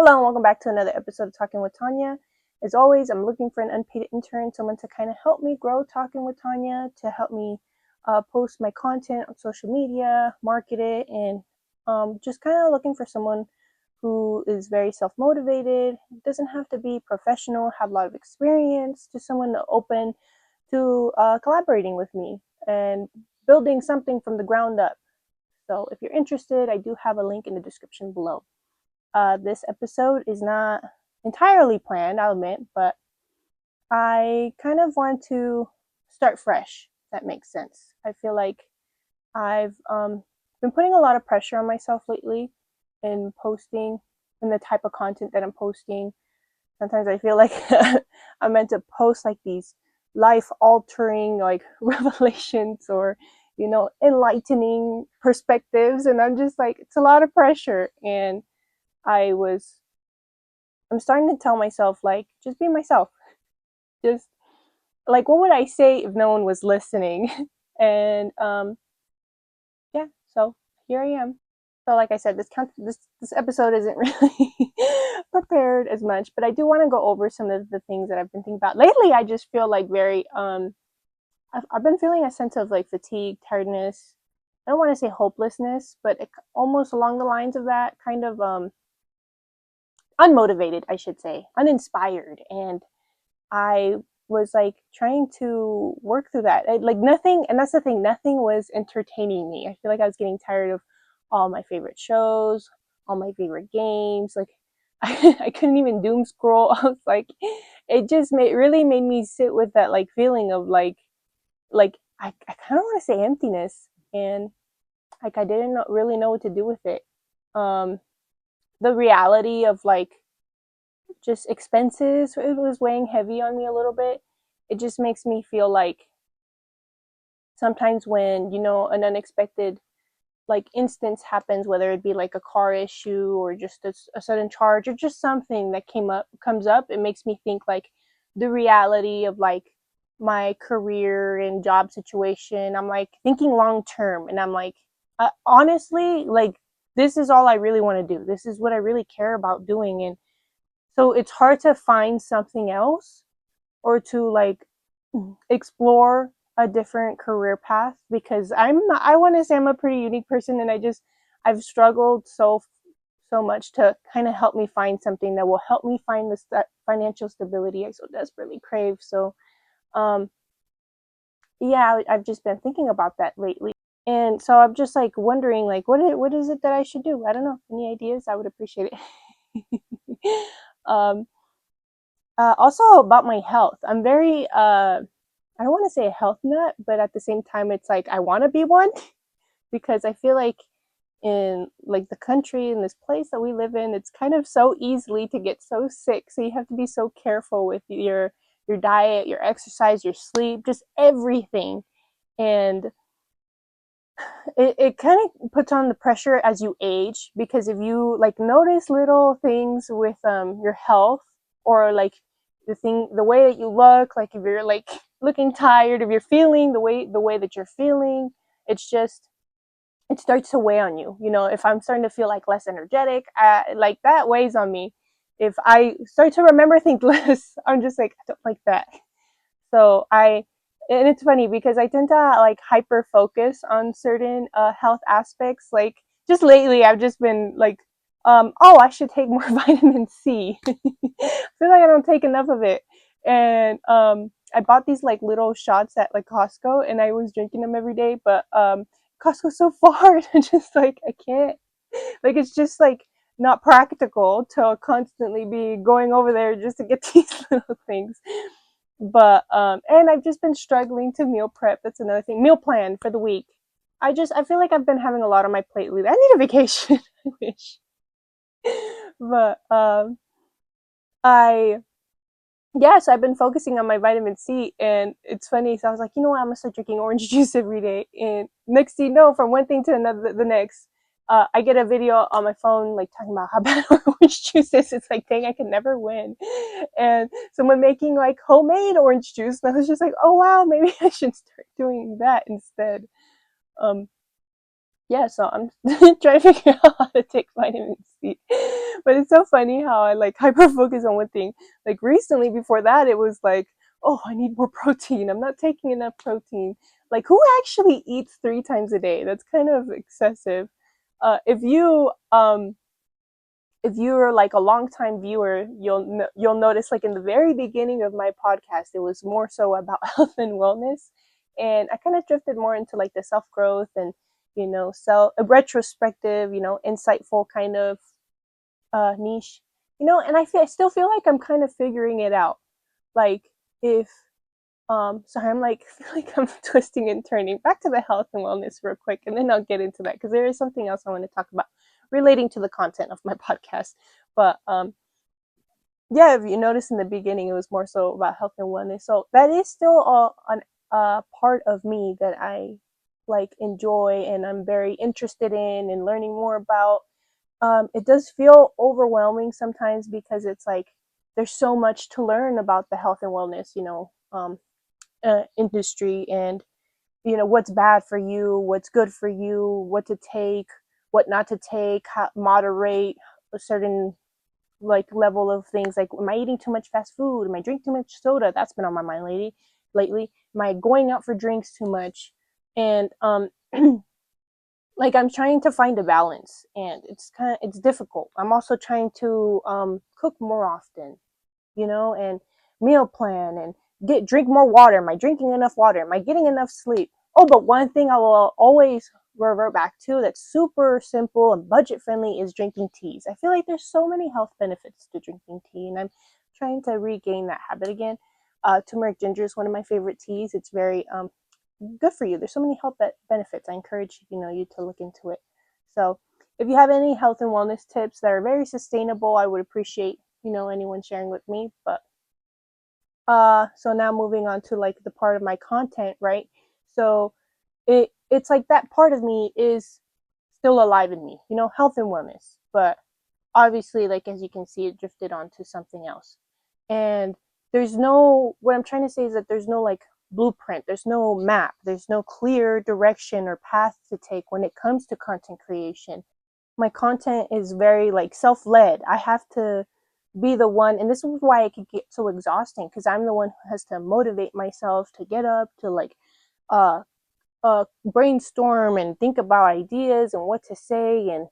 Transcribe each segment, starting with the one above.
Hello and welcome back to another episode of Talking with Tanya. As always, I'm looking for an unpaid intern, someone to kind of help me grow Talking with Tanya, to help me post my content on social media, market it, and just kind of looking for someone who is very self-motivated, doesn't have to be professional, have a lot of experience, just someone open to collaborating with me and building something from the ground up. So if you're interested, I do have a link in the description below. This episode is not entirely planned, I'll admit, but I kind of want to start fresh, if that makes sense. I feel like I've been putting a lot of pressure on myself lately in posting, in the type of content that I'm posting. Sometimes I feel like I'm meant to post like these life-altering like revelations or enlightening perspectives, and I'm just like, it's a lot of pressure. And I'm starting to tell myself, like, just be myself. Just like, what would I say if no one was listening? And yeah, so here I am. So like I said, this episode isn't really prepared as much, but I do want to go over some of the things that I've been thinking about lately. I just feel like very I've been feeling a sense of like fatigue, tiredness. I don't want to say hopelessness, but almost along the lines of that, kind of unmotivated, I should say, uninspired. And I was like trying to work through that. Like nothing, and that's the thing, nothing was entertaining me. I feel like I was getting tired of all my favorite shows, all my favorite games. Like I couldn't even doom scroll. I was like, really made me sit with that like feeling of like I kind of want to say emptiness, and like I didn't really know what to do with it. Um, the reality of like just expenses, it was weighing heavy on me a little bit. It just makes me feel like sometimes when an unexpected like instance happens, whether it be like a car issue or just a sudden charge or just something that comes up, it makes me think like the reality of like my career and job situation. I'm like thinking long term, and I'm like, honestly, like this is all I really want to do. This is what I really care about doing. And so it's hard to find something else or to like explore a different career path, because I want to say I'm a pretty unique person, and I've struggled so much to kind of help me find something that will help me find the financial stability I so desperately crave. So um yeah, I've just been thinking about that lately. And so I'm just like wondering like what is it that I should do? I don't know. Any ideas? I would appreciate it. um Also about my health. I'm very I don't want to say a health nut, but at the same time it's like I want to be one because I feel like in like the country, in this place that we live in, it's kind of so easily to get so sick. So you have to be so careful with your diet, your exercise, your sleep, just everything. And it kind of puts on the pressure as you age, because if you like notice little things with your health, or like the way that you look, like if you're like looking tired, if you're feeling the way that you're feeling, it's just it starts to weigh on you. If I'm starting to feel like less energetic, like that weighs on me. If I start to remember things less, I'm just like, I don't like that. So and it's funny because I tend to like hyper focus on certain health aspects. Like just lately, I've just been like, oh, I should take more vitamin C. I feel like I don't take enough of it. And I bought these like little shots at like Costco, and I was drinking them every day. But Costco's so far, and I'm just like, I can't. Like it's just like not practical to constantly be going over there just to get these little things. But and I've just been struggling to meal prep. That's another thing. Meal plan for the week. I feel like I've been having a lot on my plate lately. I need a vacation. I wish. But I yes, I've been focusing on my vitamin C, and it's funny. So I was like, you know what, I'm gonna start drinking orange juice every day. And next thing you know, from one thing to another, the next, I get a video on my phone like talking about how bad orange juice is. It's like, dang, I can never win. And someone making like homemade orange juice, and I was just like, oh wow, maybe I should start doing that instead. Um, yeah, so I'm trying to figure out how to take vitamin C. But it's so funny how I like hyper focus on one thing. Like recently, before that, it was like, oh, I need more protein. I'm not taking enough protein. Like, who actually eats 3 times a day? That's kind of excessive. Uh, if you um, if you're like a long time viewer, you'll notice like in the very beginning of my podcast, it was more so about health and wellness, and I kind of drifted more into like the self growth and self retrospective, insightful kind of niche, and I still feel like I'm kind of figuring it out. Like if sorry, I'm like I feel like I'm twisting and turning back to the health and wellness real quick, and then I'll get into that because there is something else I want to talk about relating to the content of my podcast. But yeah, if you notice in the beginning, it was more so about health and wellness. So that is still a part of me that I like enjoy and I'm very interested in learning more about. It does feel overwhelming sometimes because it's like there's so much to learn about the health and wellness, industry, and what's bad for you, what's good for you, what to take, what not to take, how, moderate a certain like level of things. Like, am I eating too much fast food? Am I drinking too much soda? That's been on my mind lately. Am I going out for drinks too much? And like I'm trying to find a balance, and it's difficult. I'm also trying to cook more often, and meal plan and get drink more water. Am I drinking enough water? Am I getting enough sleep? Oh, but one thing I will always revert back to that's super simple and budget friendly is drinking teas. I feel like there's so many health benefits to drinking tea, and I'm trying to regain that habit again. Turmeric ginger is one of my favorite teas. It's very good for you. There's so many health benefits. I encourage you to look into it. So if you have any health and wellness tips that are very sustainable, I would appreciate anyone sharing with me. But so now moving on to like the part of my content, right? So it's like that part of me is still alive in me, health and wellness. But obviously, like as you can see, it drifted onto something else. And there's no what I'm trying to say is that there's no like blueprint, there's no map, there's no clear direction or path to take when it comes to content creation. My content is very like self-led. I have to be the one, and this is why it could get so exhausting because I'm the one who has to motivate myself to get up to like uh brainstorm and think about ideas and what to say and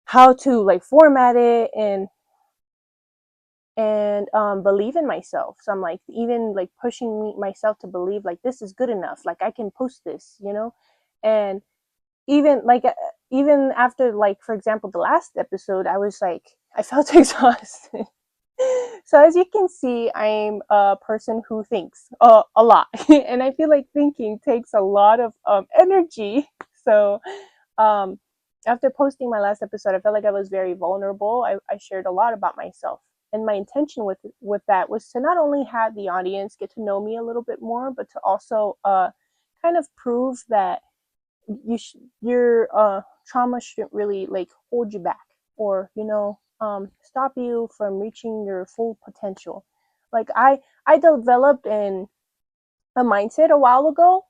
how to like format it and believe in myself. So I'm like even like pushing myself to believe like this is good enough, like I can post this, and even like even after like for example the last episode, I was like I felt exhausted. So as you can see, I'm a person who thinks a lot, and I feel like thinking takes a lot of energy. So um, after posting my last episode, I felt like I was very vulnerable. I shared a lot about myself, and my intention with that was to not only have the audience get to know me a little bit more, but to also kind of prove that your trauma shouldn't really like hold you back or stop you from reaching your full potential. Like I developed a mindset a while ago,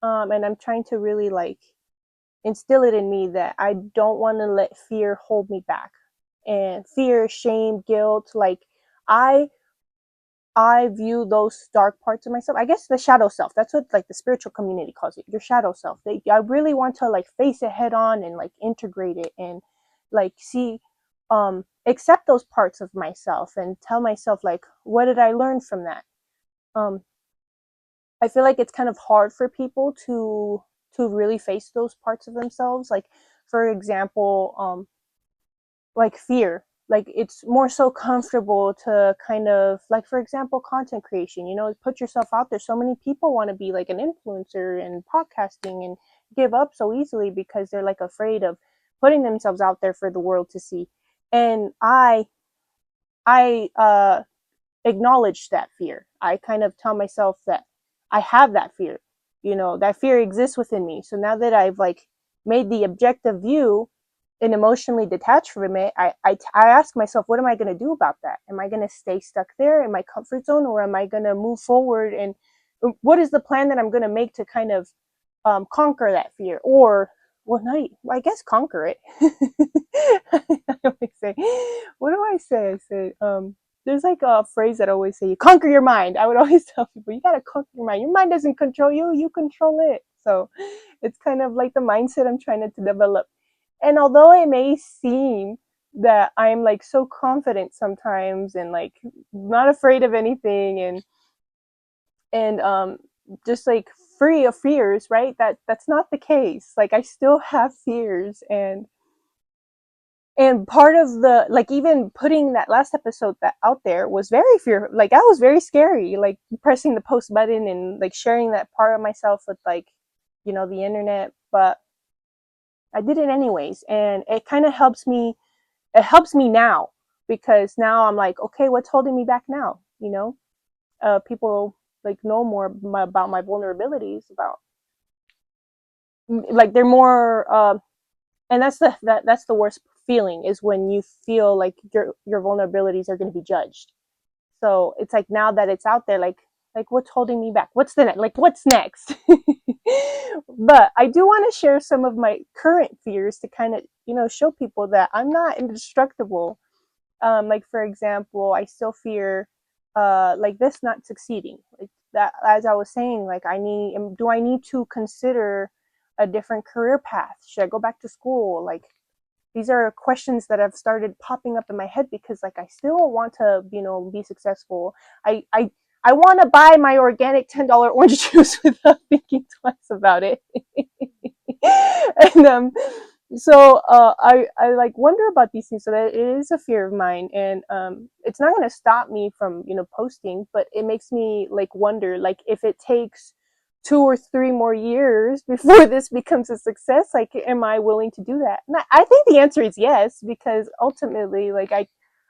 and I'm trying to really like instill it in me that I don't want to let fear hold me back. And fear, shame, guilt, like I I view those dark parts of myself. I guess the shadow self. That's what like the spiritual community calls it. Your shadow self. I really want to like face it head on and like integrate it and like see accept those parts of myself and tell myself like what did I learn from that? Um I feel like it's kind of hard for people to really face those parts of themselves. Like for example, like fear, like it's more so comfortable to kind of like for example content creation, put yourself out there. So many people want to be like an influencer and podcasting and give up so easily because they're like afraid of putting themselves out there for the world to see. And I acknowledge that fear. I kind of tell myself that I have that fear, that fear exists within me. So now that I've like made the objective view and emotionally detached from it, I ask myself, what am I going to do about that? Am I going to stay stuck there in my comfort zone, or am I going to move forward? And what is the plan that I'm going to make to kind of conquer that fear? Or well, not, I guess conquer it. I always say, what do I say? I say, there's like a phrase that I always say, you conquer your mind. I would always tell people, you gotta conquer your mind. Your mind doesn't control you, you control it. So it's kind of like the mindset I'm trying to develop. And although it may seem that I'm like so confident sometimes and like not afraid of anything and just like free of fears, right? That's not the case. Like I still have fears, and part of the, like, even putting that last episode that out there was very fear, like that was very scary, like pressing the post button and like sharing that part of myself with, like, the internet. But I did it anyways, and it kind of helps me now, because now I'm like, okay, what's holding me back now? People like know more about my vulnerabilities, about, like, they're more, and that's the worst feeling, is when you feel like your vulnerabilities are going to be judged. So it's like, now that it's out there, like what's holding me back? What's next? But I do want to share some of my current fears to kind of, show people that I'm not indestructible. Like, for example, I still fear like this not succeeding. Like that, as I was saying, like, do I need to consider a different career path? Should I go back to school? Like, these are questions that have started popping up in my head, because, like, I still want to, be successful. I want to buy my organic $10 orange juice without thinking twice about it. And so I like wonder about these things. So that it is a fear of mine, and it's not going to stop me from, posting, but it makes me like wonder, like, if it takes 2 or 3 more years before this becomes a success, like, am I willing to do that? And I think the answer is yes, because ultimately, like, I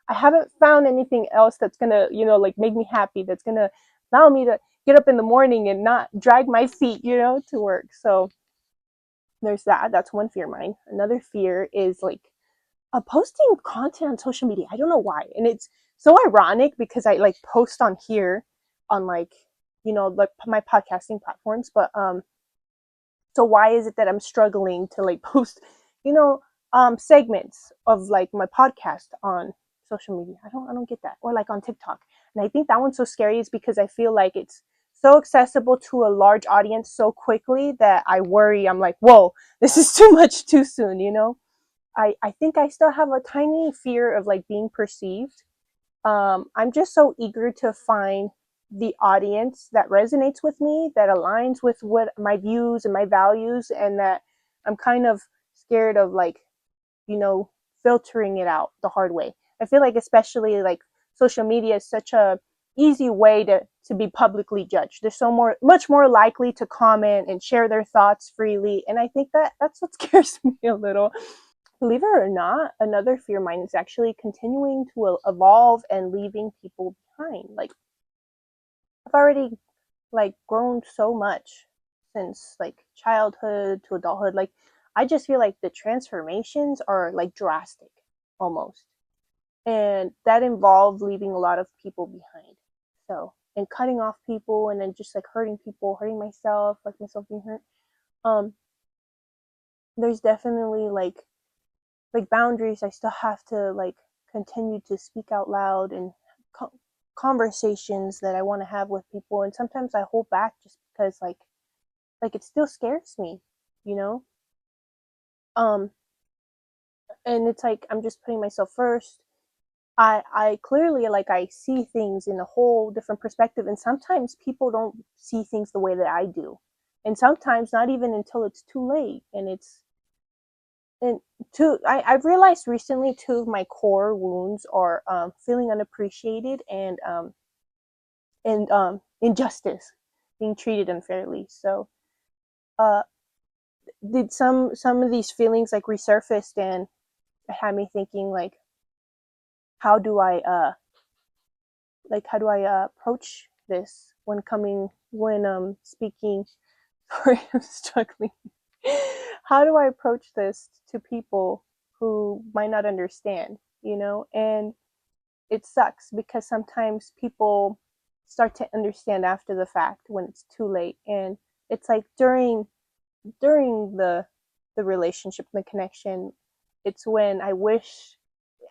haven't found anything else that's gonna, like, make me happy, that's gonna allow me to get up in the morning and not drag my feet, to work. So there's that. That's one fear of mine. Another fear is, like, posting content on social media. I don't know why. And it's so ironic, because I like post on here, on, like, like my podcasting platforms. But so why is it that I'm struggling to, like, post, you know, segments of, like, my podcast on social media? I don't get that. Or, like, on TikTok. And I think that one's so scary, is because I feel like it's so accessible to a large audience so quickly that I worry. I'm like, whoa, this is too much too soon. I think I still have a tiny fear of, like, being perceived. I'm just so eager to find the audience that resonates with me, that aligns with what my views and my values, and that I'm kind of scared of, like, you know, filtering it out the hard way. I feel like, especially, like, social media is such a easy way to be publicly judged. They're much more likely to comment and share their thoughts freely, and I think that that's what scares me a little. Believe it or not, another fear of mine is actually continuing to evolve and leaving people behind. Like, I've already, like, grown so much since, like, childhood to adulthood. Like, I just feel like the transformations are, like, drastic, almost. And that involved leaving a lot of people behind. So, and cutting off people, and then just, like, hurting people, hurting myself, like myself being hurt. Um, there's definitely, like boundaries I still have to, like, continue to speak out loud, and conversations that I want to have with people, and sometimes I hold back just because, like it still scares me, you know um and it's like I'm just putting myself first. I clearly, like, I see things in a whole different perspective, and sometimes people don't see things the way that I do, and sometimes not even until it's too late. And I've realized recently, two of my core wounds are, feeling unappreciated, and injustice, being treated unfairly. So, uh, did some of these feelings, like, resurfaced, and it had me thinking, like, how do I approach this when speaking. Sorry, I'm struggling. How do I approach this to people who might not understand, and it sucks, because sometimes people start to understand after the fact, when it's too late. And it's like, during the the relationship and the connection, it's when I wish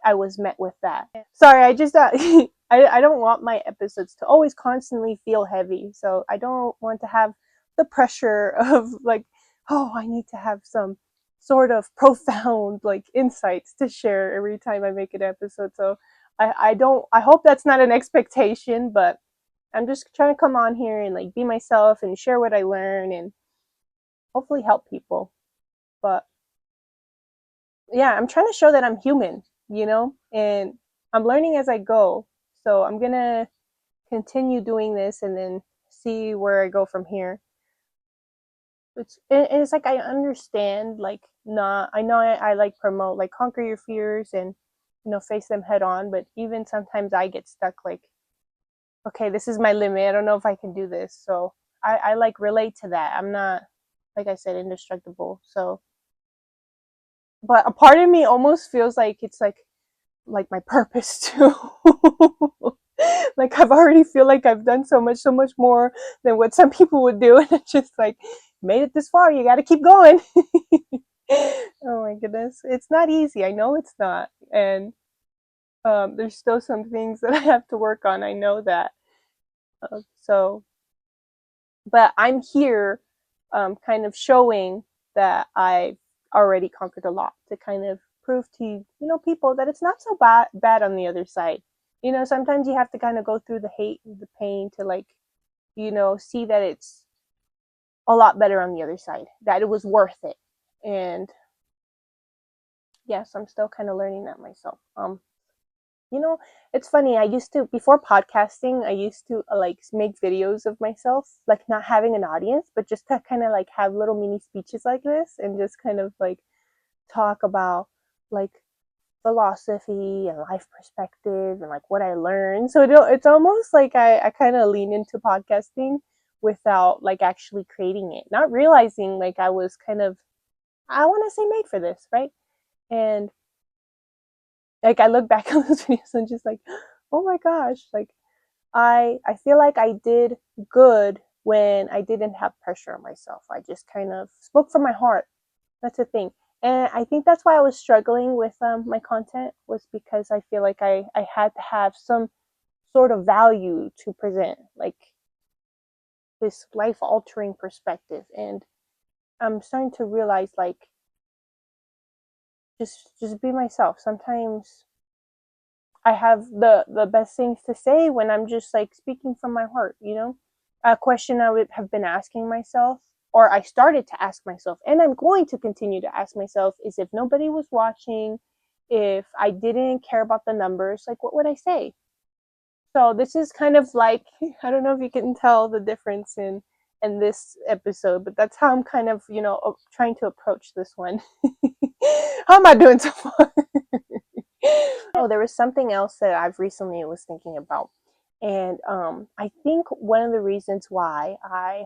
I was met with that. Sorry, I just I don't want my episodes to always constantly feel heavy. So I don't want to have the pressure of like, oh, I need to have some sort of profound like insights to share every time I make an episode. So I don't I hope that's not an expectation, but I'm just trying to come on here and like be myself and share what I learn and hopefully help people. But yeah, I'm trying to show that I'm human, and I'm learning as I go. So I'm gonna continue doing this and then see where I go from here. It's like I understand, like, not I know I like promote like conquer your fears and face them head on, but even sometimes I get stuck like, okay, this is my limit. I don't know if I can do this. So I like relate to that. I'm not, like I said, indestructible. So, but a part of me almost feels like it's like my purpose too. Like I've already feel like I've done so much more than what some people would do, and it's just like made it this far. You got to keep going. Oh my goodness, it's not easy. I know it's not, and there's still some things that I have to work on. I know that. So, but I'm here, kind of showing that I've already conquered a lot to kind of prove to people that it's not so bad on the other side. Sometimes you have to kind of go through the hate, the pain to like, see that it's a lot better on the other side, that it was worth it. And yes, I'm still kind of learning that myself. You know, it's funny. I used to, before podcasting, I used to like make videos of myself, like not having an audience, but just to kind of like have little mini speeches like this and just kind of like talk about like philosophy and life perspective and like what I learned. So it's almost like I kind of lean into podcasting without like actually creating it, not realizing like I was kind of, I want to say, made for this, right? And like I look back on those videos and just like, oh my gosh, like I feel like I did good when I didn't have pressure on myself. I just kind of spoke from my heart. That's the thing. And I think that's why I was struggling with my content, was because I feel like I had to have some sort of value to present, like this life altering perspective. And I'm starting to realize like just be myself. Sometimes I have the best things to say when I'm just like speaking from my heart. A question I would have been asking myself, or I started to ask myself, and I'm going to continue to ask myself, is if nobody was watching, if I didn't care about the numbers, like what would I say? So this is kind of like, I don't know if you can tell the difference in this episode, but that's how I'm kind of, trying to approach this one. How am I doing so far? Oh, there was something else that I've recently was thinking about. And I think one of the reasons why I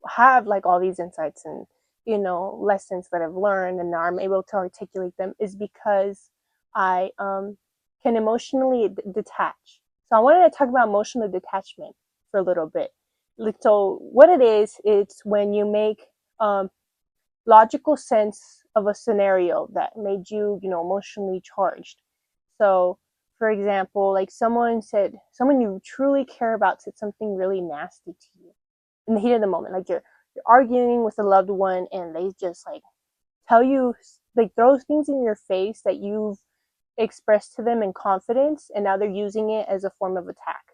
have like all these insights and, lessons that I've learned and now I'm able to articulate them is because I can emotionally detach. So I wanted to talk about emotional detachment for a little bit. So what it is, it's when you make logical sense of a scenario that made you, emotionally charged. So, for example, like someone you truly care about said something really nasty to you in the heat of the moment. Like you're arguing with a loved one and they just like tell you, like throw things in your face that you've expressed to them in confidence, and now they're using it as a form of attack.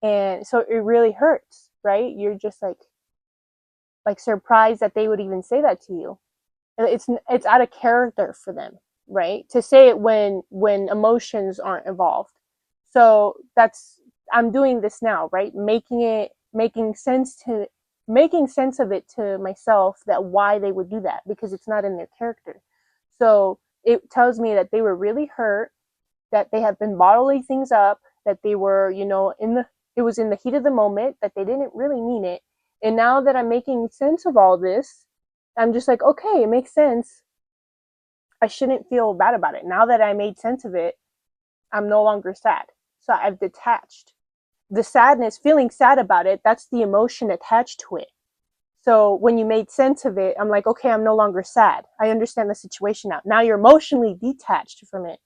And so it really hurts, right? You're just like surprised that they would even say that to you. It's out of character for them, right, to say it when emotions aren't involved. So that's, I'm doing this now, right, making sense of it to myself, that why they would do that, because it's not in their character. So it tells me that they were really hurt, that they have been bottling things up, that they were, it was in the heat of the moment, that they didn't really mean it. And now that I'm making sense of all this, I'm just like, okay, it makes sense. I shouldn't feel bad about it. Now that I made sense of it, I'm no longer sad. So I've detached. The sadness, feeling sad about it, that's the emotion attached to it. So when you made sense of it, I'm like, okay, I'm no longer sad. I understand the situation now. Now you're emotionally detached from it.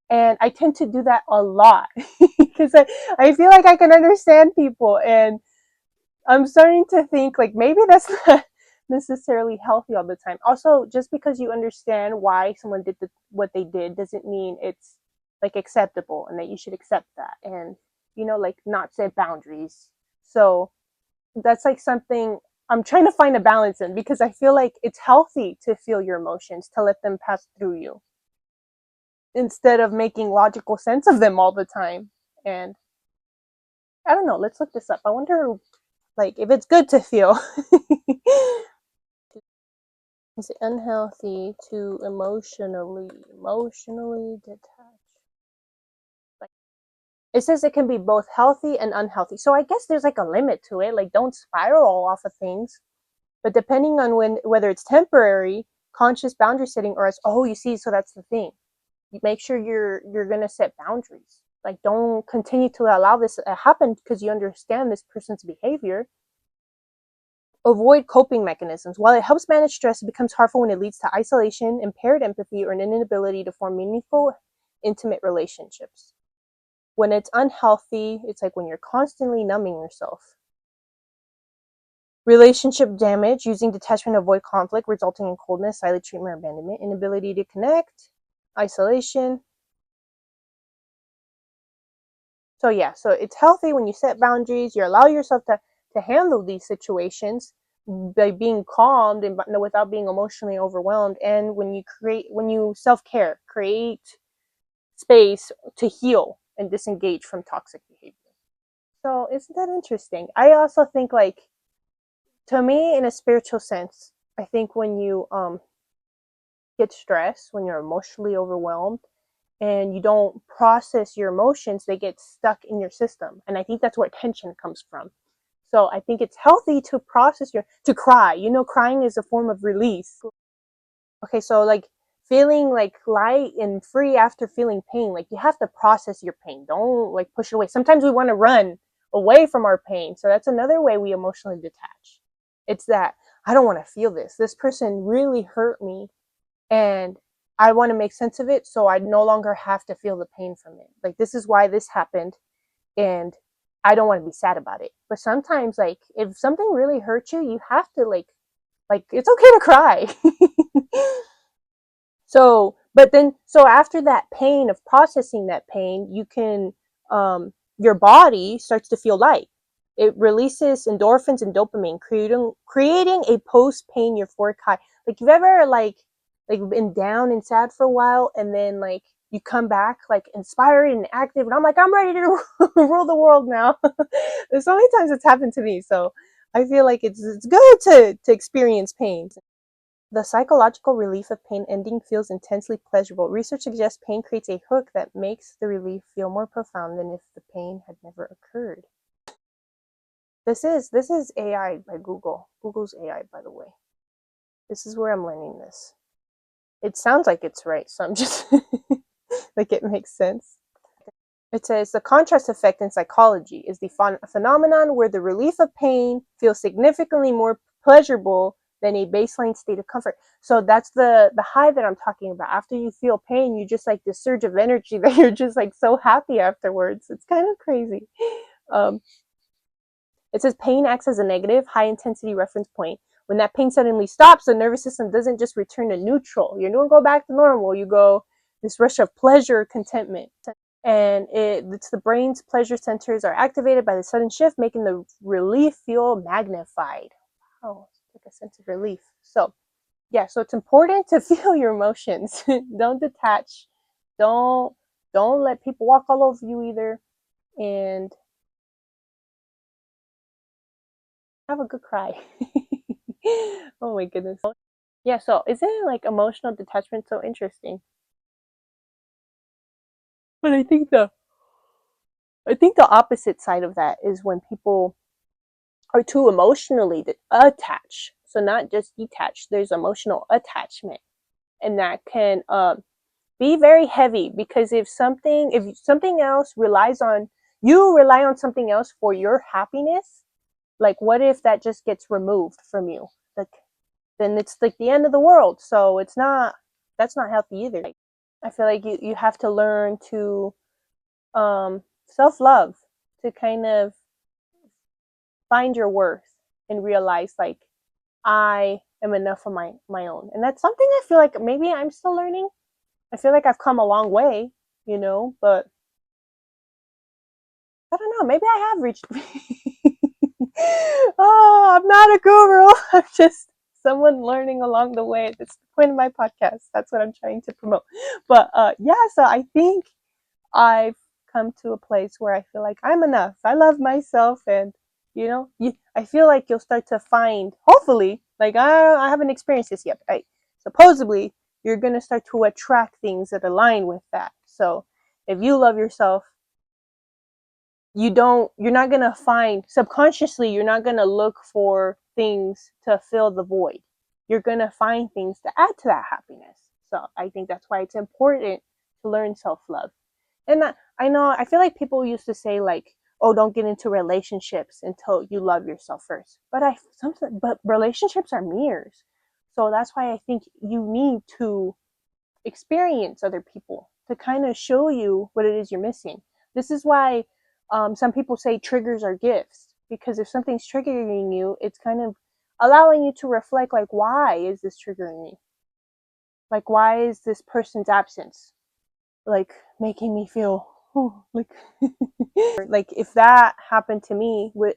And I tend to do that a lot because I feel like I can understand people. And I'm starting to think like maybe that's not necessarily healthy all the time. Also, just because you understand why someone did what they did doesn't mean it's like acceptable and that you should accept that. And, like not set boundaries. So that's like something I'm trying to find a balance in because I feel like it's healthy to feel your emotions, to let them pass through you instead of making logical sense of them all the time. And I don't know, let's look this up. I wonder like if it's good to feel. Is it unhealthy to emotionally detach? Like it says it can be both healthy and unhealthy. So I guess there's like a limit to it. Like don't spiral off of things. But depending on whether it's temporary, conscious boundary setting, or as you see, so that's the thing. You make sure you're gonna set boundaries. Like don't continue to allow this to happen because you understand this person's behavior. Avoid coping mechanisms. While it helps manage stress, it becomes harmful when it leads to isolation, impaired empathy, or an inability to form meaningful, intimate relationships. When it's unhealthy, it's like when you're constantly numbing yourself. Relationship damage, using detachment to avoid conflict, resulting in coldness, silent treatment, or abandonment. Inability to connect, isolation. So yeah, so it's healthy when you set boundaries, you allow yourself to handle these situations by being calmed and without being emotionally overwhelmed. And when you self-care, create space to heal and disengage from toxic behavior. So isn't that interesting? I also think like, to me, in a spiritual sense, I think when you get stressed, when you're emotionally overwhelmed and you don't process your emotions, they get stuck in your system. And I think that's where tension comes from. So I think it's healthy to to cry. Crying is a form of release. Okay, so like feeling like light and free after feeling pain, like you have to process your pain. Don't like push it away. Sometimes we want to run away from our pain. So that's another way we emotionally detach. It's that I don't want to feel this. This person really hurt me and I want to make sense of it so I no longer have to feel the pain from it. Like this is why this happened and I don't want to be sad about it. But sometimes like if something really hurts you, you have to like it's okay to cry. So after that pain of processing that pain, you can your body starts to feel light. It releases endorphins and dopamine, creating a post pain euphoric high. Like you've ever like been down and sad for a while, and then like you come back like inspired and active, and I'm like I'm ready to rule the world now. There's so many times it's happened to me, so I feel like it's good to experience pain. The psychological relief of pain ending feels intensely pleasurable. Research suggests pain creates a hook that makes the relief feel more profound than if the pain had never occurred. This is AI by Google. Google's AI, by the way. This is where I'm learning this. It sounds like it's right, so I'm just like it makes sense. It says the contrast effect in psychology is the phenomenon where the relief of pain feels significantly more pleasurable than a baseline state of comfort. So that's the high that I'm talking about. After you feel pain, you just like this surge of energy that you're just like so happy afterwards. It's kind of crazy. Um, it says pain acts as a negative, high intensity reference point. When that pain suddenly stops, the nervous system doesn't just return to neutral. You don't go back to normal. You go this rush of pleasure, contentment. And it's the brain's pleasure centers are activated by the sudden shift, making the relief feel magnified. Oh, like a sense of relief. So yeah, so it's important to feel your emotions. Don't detach. Don't don't let people walk all over you either. And have a good cry. Oh my goodness. Yeah, so isn't it like emotional detachment so interesting? But I think the opposite side of that is when people are too emotionally attached. So not just detached, there's emotional attachment. And that can be very heavy because if something else relies on you rely on something else for your happiness, Like, what if that just gets removed from you? Like, then it's like the end of the world. So it's not, that's not healthy either. Like, I feel like you have to learn to self love, to kind of find your worth and realize like I am enough on my own. And that's something I feel like maybe I'm still learning. I feel like I've come a long way, you know, but I don't know, maybe I have reached oh, I'm not a guru. I'm just someone learning along the way. That's the point of my podcast. That's what I'm trying to promote. But yeah, so I think I've come to a place where I feel like I'm enough. I love myself, and I feel like you'll start to find, hopefully, like I haven't experienced this yet, but supposedly you're gonna start to attract things that align with that. So if you love yourself, you're not gonna find, subconsciously, you're not gonna look for things to fill the void. You're gonna find things to add to that happiness. So I think that's why it's important to learn self-love. And I know, I feel like people used to say like, oh, don't get into relationships until you love yourself first. But relationships are mirrors. So that's why I think you need to experience other people to kind of show you what it is you're missing. This is why some people say triggers are gifts, because if something's triggering you, it's kind of allowing you to reflect, like, why is this triggering me? Like, why is this person's absence like making me feel like like if that happened to me with,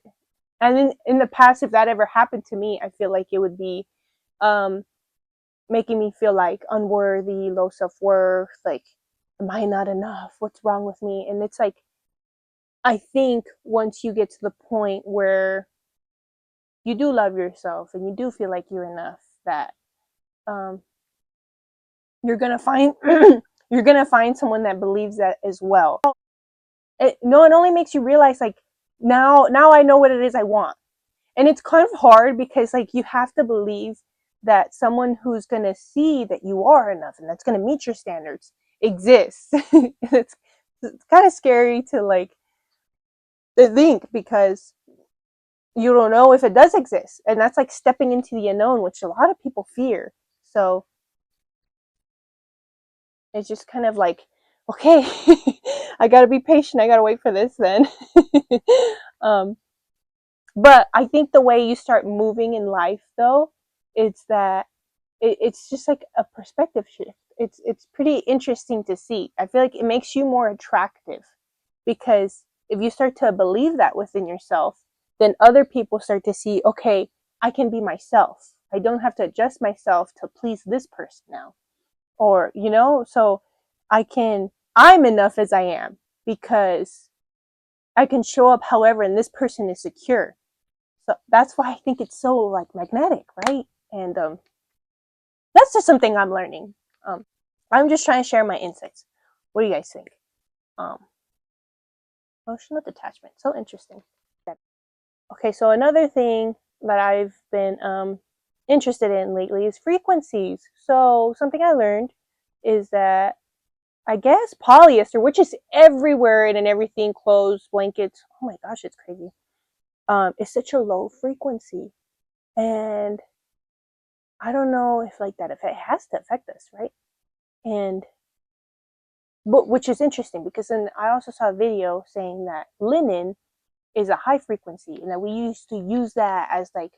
and in the past, if that ever happened to me, I feel like it would be um making me feel like unworthy, low self-worth, like, am I not enough? What's wrong with me? And it's like, I think once you get to the point where you do love yourself and you do feel like you're enough, that um, you're gonna find you're gonna find someone that believes that as well. It only makes you realize, like, now I know what it is I want. And it's kind of hard because, like, you have to believe that someone who's going to see that you are enough and that's going to meet your standards exists. It's kind of scary to, like, think, because you don't know if it does exist. And that's like stepping into the unknown, which a lot of people fear. So it's just kind of like, okay, I got to be patient. I got to wait for this then. um, but I think the way you start moving in life, though, is that it's just like a perspective shift. It's pretty interesting to see. I feel like it makes you more attractive, because if you start to believe that within yourself, then other people start to see, okay, I can be myself. I don't have to adjust myself to please this person now. Or, so I'm enough as I am, because I can show up however, and this person is secure. So that's why I think it's so, like, magnetic, right? And that's just something I'm learning. I'm just trying to share my insights. What do you guys think? Um, Emotional detachment, so interesting. Okay, so another thing that I've been interested in lately is frequencies. So something I learned is that, I guess, polyester, which is everywhere and in everything, clothes, blankets. Oh my gosh, it's crazy. Is such a low frequency, and I don't know if, like, that effect has to affect us, right? And but which is interesting, because then I also saw a video saying that linen is a high frequency, and that we used to use that as, like,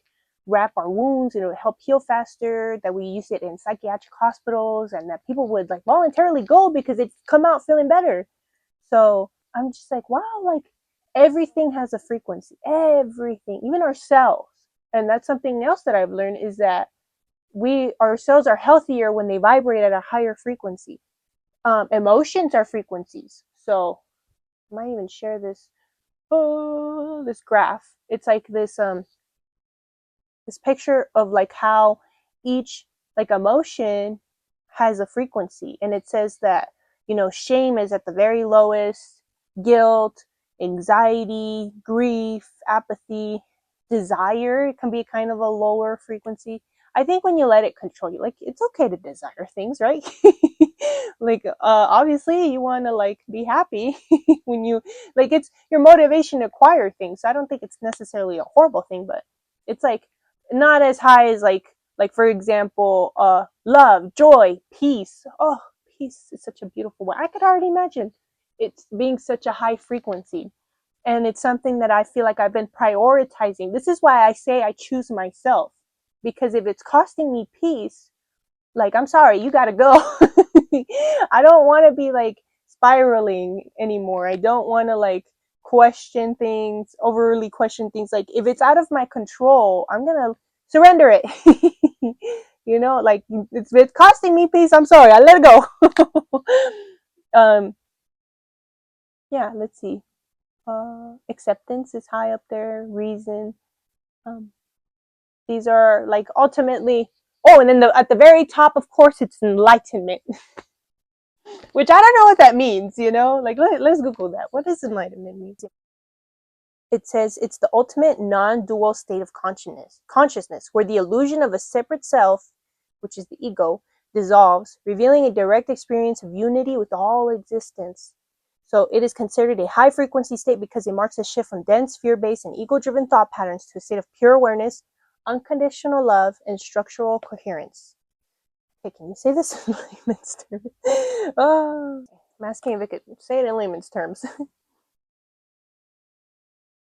wrap our wounds and it would help heal faster, that we use it in psychiatric hospitals, and that people would, like, voluntarily go because they'd come out feeling better. So I'm just like, wow, like, everything has a frequency, everything, even ourselves. And that's something else that I've learned, is that ourselves are healthier when they vibrate at a higher frequency. Emotions are frequencies. So I might even share this graph. It's like this picture of, like, how each, like, emotion has a frequency, and it says that, shame is at the very lowest, guilt, anxiety, grief, apathy, desire, it can be kind of a lower frequency. I think when you let it control you, like it's okay to desire things, right? Like obviously you want to like be happy when you like it's your motivation to acquire things. So I don't think it's necessarily a horrible thing, but it's like not as high as like for example, love, joy, peace. Oh, peace is such a beautiful word. I could already imagine it's being such a high frequency. And it's something that I feel like I've been prioritizing. This is why I say I choose myself. Because if it's costing me peace, like I'm sorry, you gotta go. I don't want to be like spiraling anymore. I don't want to like question things, overly question things. Like if it's out of my control, I'm gonna surrender it. You know, like if it's costing me peace, I'm sorry, I let it go. um, yeah, let's see. Acceptance is high up there. Reason. Um, these are like ultimately. Oh, and then at the very top, of course, it's enlightenment, which I don't know what that means. You know, like let's Google that. What does enlightenment mean? It says it's the ultimate non-dual state of consciousness, where the illusion of a separate self, which is the ego, dissolves, revealing a direct experience of unity with all existence. So it is considered a high frequency state because it marks a shift from dense, fear-based, and ego-driven thought patterns to a state of pure awareness, unconditional love, and structural coherence. Okay, can you say this in layman's terms? Oh, I'm asking if I could say it in layman's terms.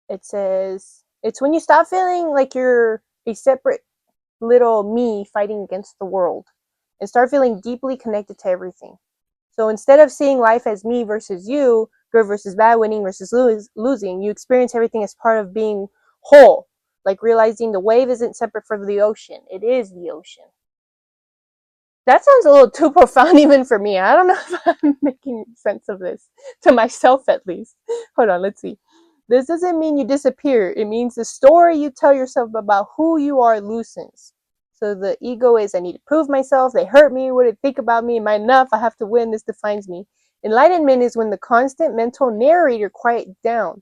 It says it's when you stop feeling like you're a separate little me fighting against the world and start feeling deeply connected to everything. So instead of seeing life as me versus you, good versus bad, winning versus losing, you experience everything as part of being whole, like realizing the wave isn't separate from the ocean. It is the ocean. That sounds a little too profound even for me. I don't know if I'm making sense of this to myself at least. Hold on, let's see. This doesn't mean you disappear. It means the story you tell yourself about who you are loosens. So the ego is I need to prove myself. They hurt me. What do they think about me? Am I enough? I have to win. This defines me. Enlightenment is when the constant mental narrator quiets down.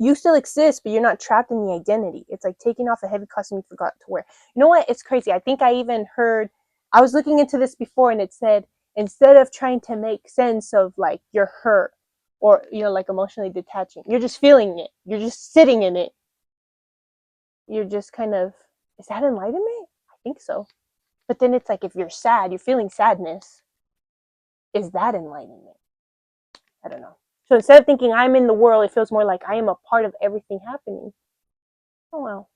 You still exist, but you're not trapped in the identity. It's like taking off a heavy costume you forgot to wear. You know what? It's crazy. I think I even heard, I was looking into this before and it said, instead of trying to make sense of like you're hurt or, you know, like emotionally detaching, you're just feeling it. You're just sitting in it. You're just kind of, is that enlightenment? I think so. But then it's like if you're sad, you're feeling sadness. Is that enlightenment? I don't know. So instead of thinking I'm in the world, it feels more like I am a part of everything happening. Oh well.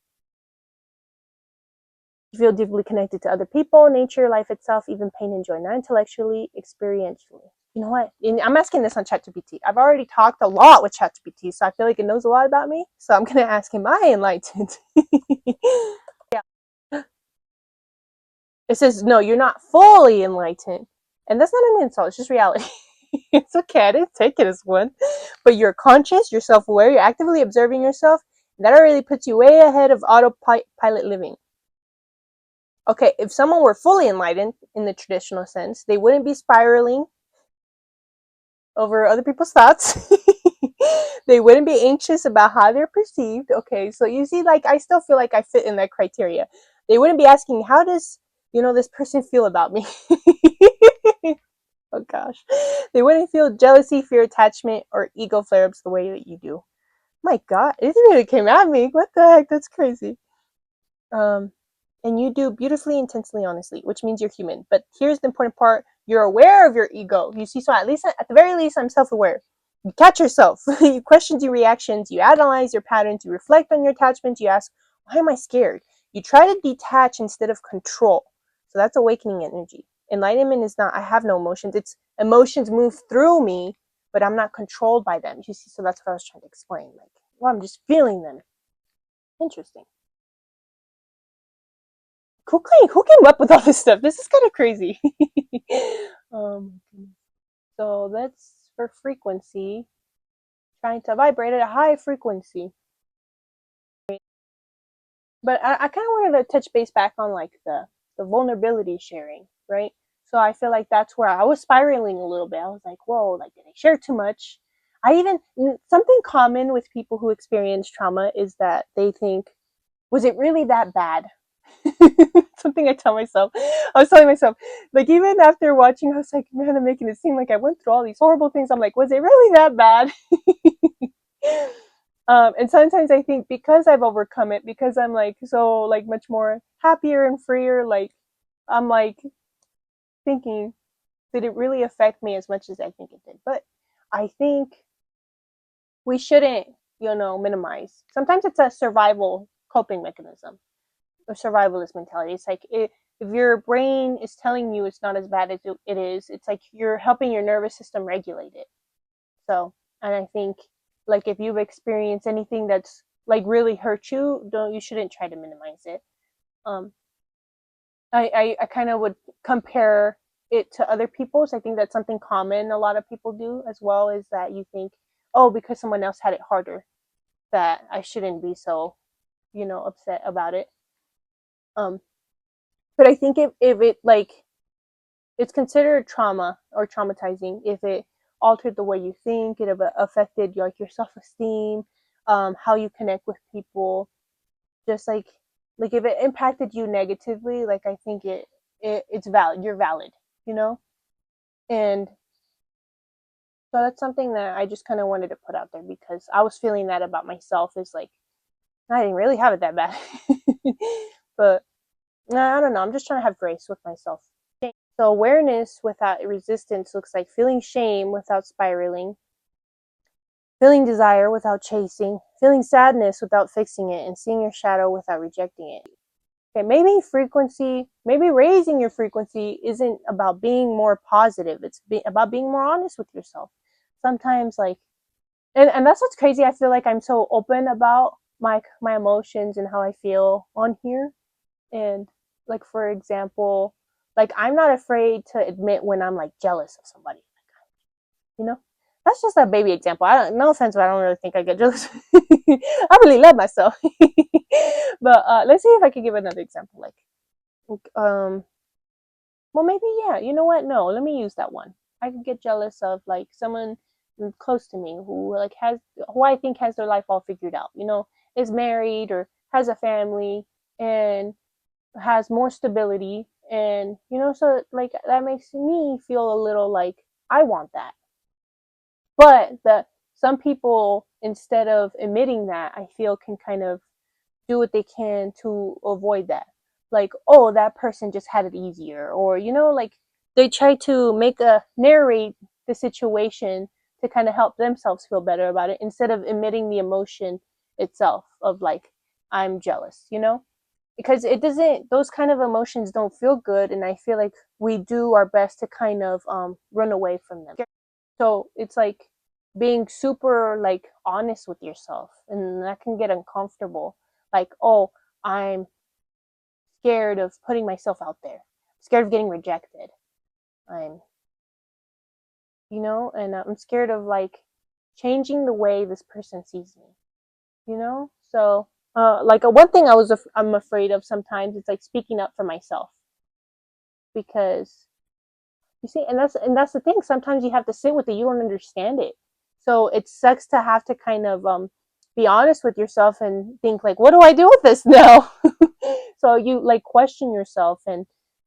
You feel deeply connected to other people, nature, life itself, even pain and joy, not intellectually, experientially. You know what? I'm asking this on ChatGPT. I've already talked a lot with ChatGPT, so I feel like it knows a lot about me. So I'm gonna ask him, "Am I enlightened?" Yeah. It says, "No, you're not fully enlightened," and that's not an insult. It's just reality. It's okay. I didn't take it as one, but you're conscious, you're self-aware, you're actively observing yourself. And that already puts you way ahead of autopilot living. Okay, if someone were fully enlightened in the traditional sense, they wouldn't be spiraling over other people's thoughts. They wouldn't be anxious about how they're perceived. Okay, so you see, like, I still feel like I fit in that criteria. They wouldn't be asking, how does, you know, this person feel about me? Oh gosh. They wouldn't feel jealousy, fear, attachment, or ego flare ups the way that you do. My god, it really came at me. What the heck? That's crazy. Um, and you do beautifully, intensely, honestly, which means you're human. But here's the important part: you're aware of your ego. You see, so at least, at the very least, I'm self-aware. You catch yourself. You question your reactions. You analyze your patterns. You reflect on your attachments. You ask, "Why am I scared?" You try to detach instead of control. So that's awakening energy. Enlightenment is not, I have no emotions. It's emotions move through me, but I'm not controlled by them. You see, so that's what I was trying to explain. Like, well, I'm just feeling them. Interesting. Who came up with all this stuff? This is kind of crazy. um, so that's for frequency. Trying to vibrate at a high frequency. But I kind of wanted to touch base back on like the vulnerability sharing, right? So I feel like that's where I was spiraling a little bit. I was like, whoa, like did I share too much? I even something common with people who experience trauma is that they think, was it really that bad? Something I tell myself. I was telling myself, like, even after watching, I was like, man, I'm making it seem like I went through all these horrible things. I'm like, was it really that bad? And sometimes I think because I've overcome it, because I'm like so like much more happier and freer, like I'm like thinking, did it really affect me as much as I think it did? But I think we shouldn't, minimize. Sometimes it's a survival coping mechanism, a survivalist mentality. It's like if your brain is telling you it's not as bad as it is, it's like you're helping your nervous system regulate it. So, and I think like if you've experienced anything that's like really hurt you, don't you shouldn't try to minimize it. Um, I kind of would compare it to other people's. I think that's something common a lot of people do as well, is that you think, oh, because someone else had it harder, that I shouldn't be so, upset about it. Um, but I think if it like it's considered trauma or traumatizing if it altered the way you think, it affected your self esteem, how you connect with people, just like if it impacted you negatively, like I think it's valid. You're valid, you know, and so that's something that I just kind of wanted to put out there because I was feeling that about myself. Is like I didn't really have it that bad, but I don't know. I'm just trying to have grace with myself. So awareness without resistance looks like feeling shame without spiraling, feeling desire without chasing, feeling sadness without fixing it, and seeing your shadow without rejecting it. Okay, maybe raising your frequency isn't about being more positive. It's about being more honest with yourself. Sometimes, like, and that's what's crazy. I feel like I'm so open about my emotions and how I feel on here. And like for example, like I'm not afraid to admit when I'm like jealous of somebody. You know, that's just a baby example. I don't, no offense, but I don't really think I get jealous. I really love myself. But let's see if I can give another example. Um, well, maybe yeah. You know what? No, let me use that one. I could get jealous of like someone close to me who I think has their life all figured out. You know, is married or has a family and has more stability, and so like that makes me feel a little like I want that. But the some people, instead of admitting that, I feel can kind of do what they can to avoid that. Like, oh, that person just had it easier, or like they try to make a narrate the situation to kind of help themselves feel better about it instead of admitting the emotion itself of like I'm jealous, because it doesn't those kind of emotions don't feel good, and I feel like we do our best to kind of run away from them. So it's like being super like honest with yourself, and that can get uncomfortable. Like, oh, I'm scared of putting myself out there. I'm scared of getting rejected. I'm, and I'm scared of like changing the way this person sees me. So like one thing I'm afraid of sometimes is like speaking up for myself, because you see, and that's the thing. Sometimes you have to sit with it. You don't understand it, so it sucks to have to kind of be honest with yourself and think like, what do I do with this now? So you like question yourself, and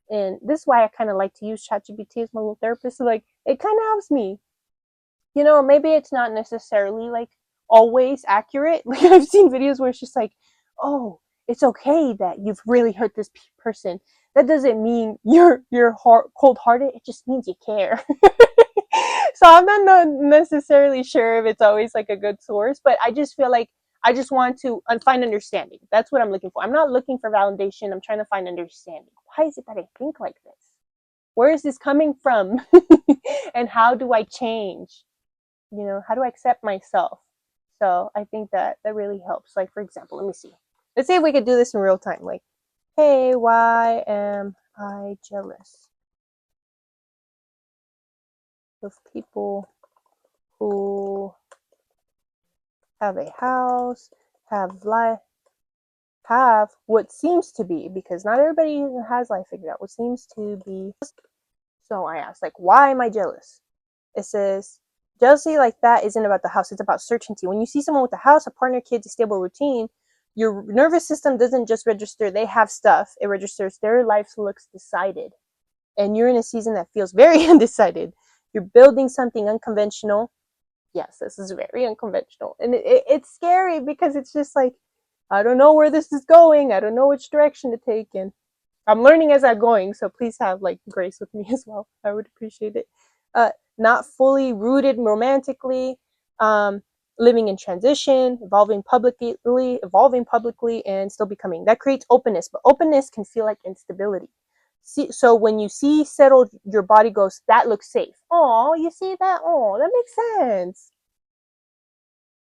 this is why I kind of like to use ChatGPT as my little therapist. So like it kind of helps me. Maybe it's not necessarily like always accurate. Like I've seen videos where it's just like, oh, it's okay that you've really hurt this person. That doesn't mean you're cold hearted. It just means you care. So I'm not necessarily sure if it's always like a good source, but I just feel like I just want to find understanding. That's what I'm looking for. I'm not looking for validation. I'm trying to find understanding. Why is it that I think like this? Where is this coming from? And how do I change? How do I accept myself? So I think that really helps. Like, for example, let me see. Let's see if we could do this in real time. Like, hey, why am I jealous of people who have a house, have life, have what seems to be, because not everybody has life figured out, what seems to be. So I asked, like, why am I jealous? It says, jealousy like that isn't about the house, it's about certainty. When you see someone with a house, a partner, kids, a stable routine, Your nervous system doesn't just register they have stuff, it registers their life looks decided. And you're in a season that feels very undecided. You're building something unconventional. Yes, this is very unconventional. And it's scary because it's just like, I don't know where this is going. I don't know which direction to take. And I'm learning as I'm going. So please have like grace with me as well. I would appreciate it. Not fully rooted romantically, um, living in transition, evolving publicly, and still becoming. That creates openness, but openness can feel like instability. So when you see settled, your body goes, that looks safe. Oh, you see that? Oh, that makes sense.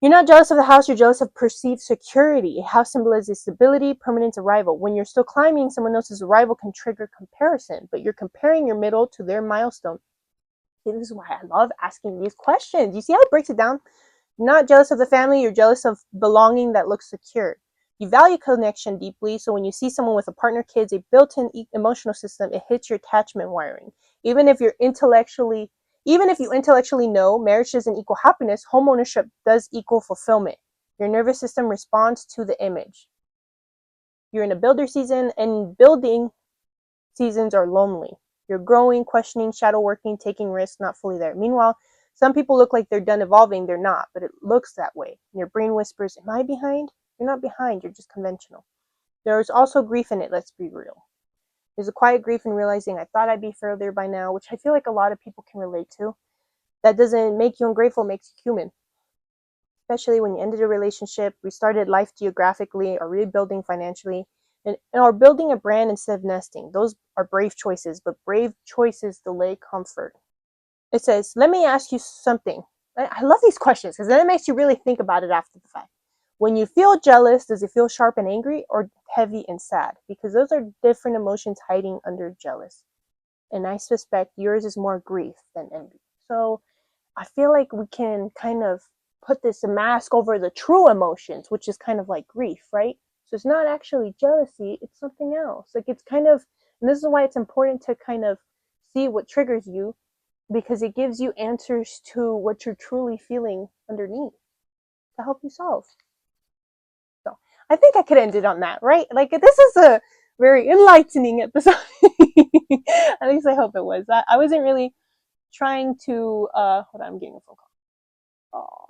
You're not jealous of the house, you're jealous of perceived security. A house symbolizes stability, permanence, arrival. When you're still climbing, someone else's arrival can trigger comparison, but you're comparing your middle to their milestone. See, this is why I love asking these questions. You see how it breaks it down? You're not jealous of the family, you're jealous of belonging that looks secure. You value connection deeply, so when you see someone with a partner, kids, a built-in emotional system, it hits your attachment wiring. Even if you're intellectually Even if you intellectually know marriage doesn't equal happiness, home ownership does equal fulfillment. Your nervous system responds to the image. You're in a builder season, and building seasons are lonely. You're growing, questioning, shadow working, taking risks, not fully there. Meanwhile, some people look like they're done evolving. They're not, but it looks that way. And your brain whispers, am I behind? You're not behind, you're just conventional. There's also grief in it, let's be real. There's a quiet grief in realizing I thought I'd be further by now, which I feel like a lot of people can relate to. That doesn't make you ungrateful, makes you human. Especially when you ended a relationship, restarted life geographically, or rebuilding financially, or building a brand instead of nesting. Those are brave choices, but brave choices delay comfort. It says, let me ask you something. I love these questions because then it makes you really think about it after the fact. When you feel jealous, does it feel sharp and angry or heavy and sad? Because those are different emotions hiding under jealous. And I suspect yours is more grief than envy. So I feel like we can kind of put this mask over the true emotions, which is kind of like grief, right? So it's not actually jealousy, it's something else. Like it's kind of, and this is why it's important to kind of see what triggers you, because it gives you answers to what you're truly feeling underneath to help you solve. So I think I could end it on that, right? Like this is a very enlightening episode. At least I hope it was. I wasn't really trying to hold on, I'm getting a phone call. Oh.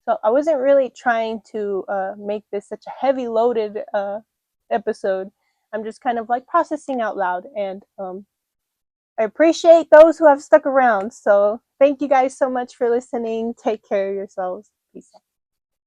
So I wasn't really trying to make this such a heavy loaded episode. I'm just kind of like processing out loud, and I appreciate those who have stuck around. So thank you guys so much for listening. Take care of yourselves. Peace out.